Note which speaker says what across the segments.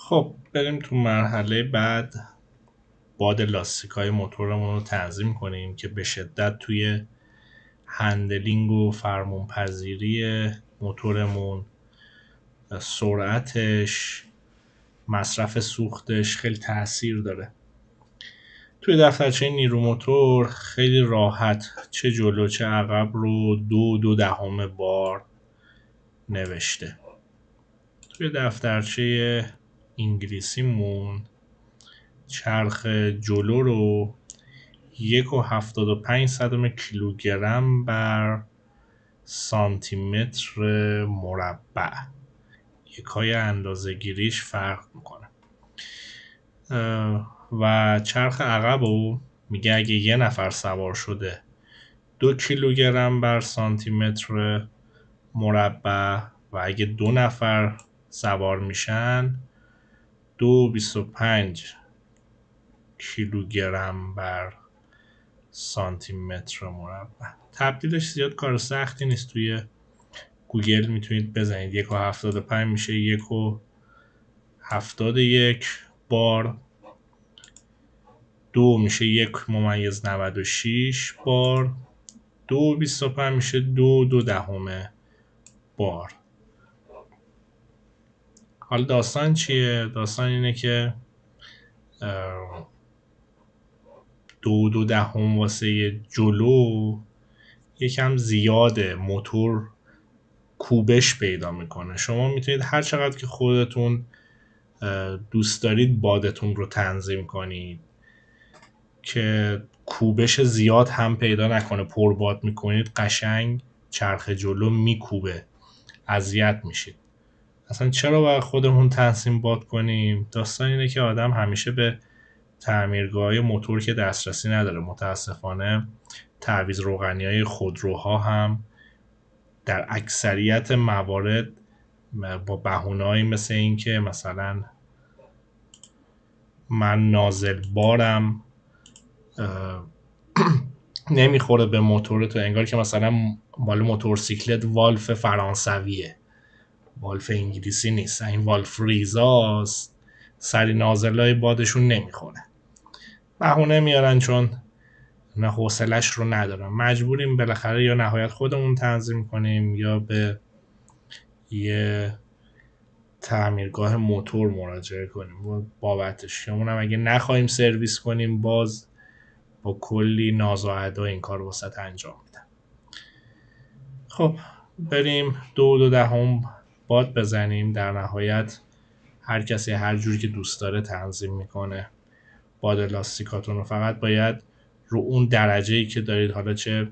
Speaker 1: خب بریم تو مرحله بعد. باد لاستیک‌های موتورمون رو تنظیم کنیم که به شدت توی هندلینگ و فرمان‌پذیری موتورمون، سرعتش، مصرف سوختش خیلی تاثیر داره. توی دفترچه نیرو موتور خیلی راحت چه جلو چه عقب رو 2.2 بار نوشته. توی دفترچه انگلیسیمون چرخ جلو رو 1.75 کیلوگرم بر سانتی متر مربع. یکای اندازه گیریش فرق میکنه. و چرخ عقب رو میگه اگه یه نفر سوار شده 2 کیلوگرم بر سانتی متر مربع و اگه 2 نفر سوار میشن 2.25 کیلوگرم بر سانتی متر مربع. تبدیلش زیاد کار سختی نیست. توی گوگل میتونید بزنید 1.75 میشه 1.71 بار، 2 میشه 1.96 بار، 2.25 میشه 2.2 بار. حالا داستان چیه؟ داستان اینه که 2.2 واسه جلو یکم زیاده، موتور کوبش پیدا میکنه. شما میتونید هر چقدر که خودتون دوست دارید بادتون رو تنظیم کنید که کوبش زیاد هم پیدا نکنه. پرباد میکنید قشنگ چرخ جلو میکوبه، اذیت میشید. اصلا چرا باید خودمون تنظیم باد کنیم؟ داستان اینه که آدم همیشه به تعمیرگاه‌های موتور که دسترسی نداره. متاسفانه تعویض روغنی‌های خودروها هم در اکثریت موارد با بهونه‌ای مثل این که مثلا من نازل بارم نمیخوره به موتور تو، انگار که مثلا مال موتورسیکلت والف فرانسویه، والف انگلیسی نیست، این والف ریزاست، سری نازلای بادشون نمیخوره. بهونه میارن چون نه حوصلش رو ندارم. مجبوریم بالاخره یا نهایت خودمون تنظیم کنیم یا به یه تعمیرگاه موتور مراجعه کنیم بابتش. همون هم اگه نخواهیم سرویس کنیم باز با کلی ناز و ادا این کار واسط انجام میدن. خب بریم 2.2 باد بزنیم. در نهایت هر کسی هر جوری که دوست داره تنظیم میکنه باد لاستیکاتون رو. فقط باید رو اون درجه‌ای که دارید، حالا چه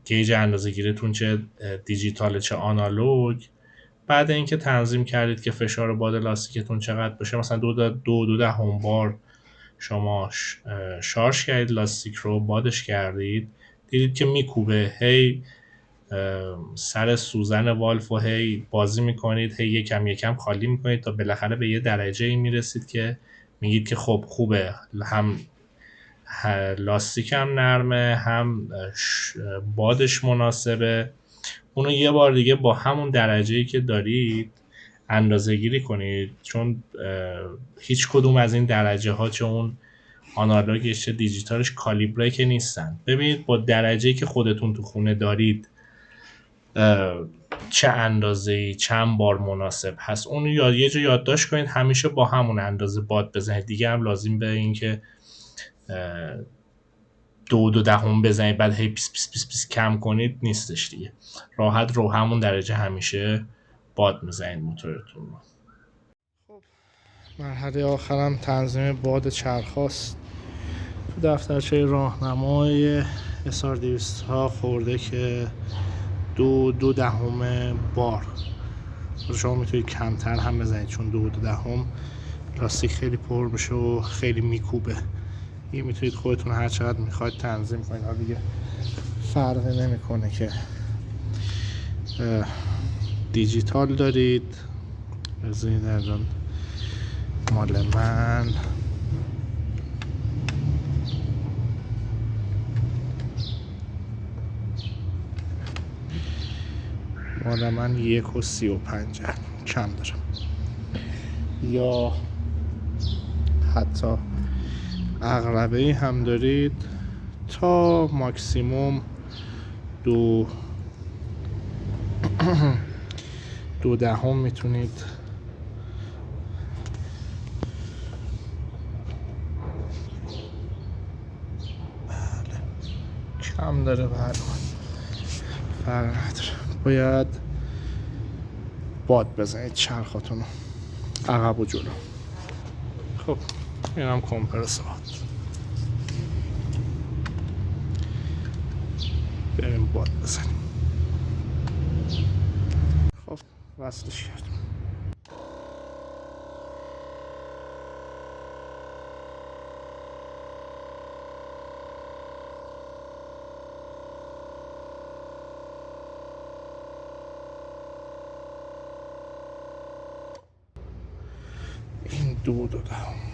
Speaker 1: گیج اندازه گیریتون چه دیجیتال چه آنالوگ، بعد اینکه تنظیم کردید که فشار باد لاستیکتون چقدر باشه، مثلا 2.2 بار شما شارژ کردید لاستیک رو، بادش کردید، دیدید که میکوبه، هی سر سوزن والف و هی بازی میکنید، هی یکم خالی میکنید تا بالاخره به یه درجه ای میرسید که میگید که خب خوبه، هم لاستیک هم نرمه، هم بادش مناسبه. اونو یه بار دیگه با همون درجه‌ای که دارید اندازه گیری کنید، چون هیچ کدوم از این درجه ها، چه اون آنالوگش چه دیجیتالش، کالیبره که نیستن. ببینید با درجه‌ای که خودتون تو خونه دارید چه اندازه‌ای چند بار مناسب هست، اونو یه جا یادداشت کنید، همیشه با همون اندازه باد بزنید. دیگه هم لازم به این که 2.2 بزنید بعد هی پیس پیس پیس پیس کم کنید نیستش دیگه. راحت رو همون درجه همیشه باد میزنید موتورتون رو. خب مرحله آخرم تنظیم باد چرخاست. تو دفترچه راهنمای SR200 ها خورده که 2.2 بار. شما میتونید کمتر هم بزنید چون 2.2 لاستیک خیلی پر میشه و خیلی میکوبه. یه میتونید خودتون هر چقدر میخواید تنظیم کنید. حالا دیگه فرقی نمیکنه که دیجیتال دارید. بذارید الان مال من 1.35 کم دارم. یا حتی عقربه هم دارید تا ماکسیموم دو 2/10 میتونید بله کم داره فرق نداره. باید باد بزنید چرخاتونو عقب و جلو. خب این هم کمپرسورات، بریم باد بزنیم. خب وصلش کردیم. این 2/10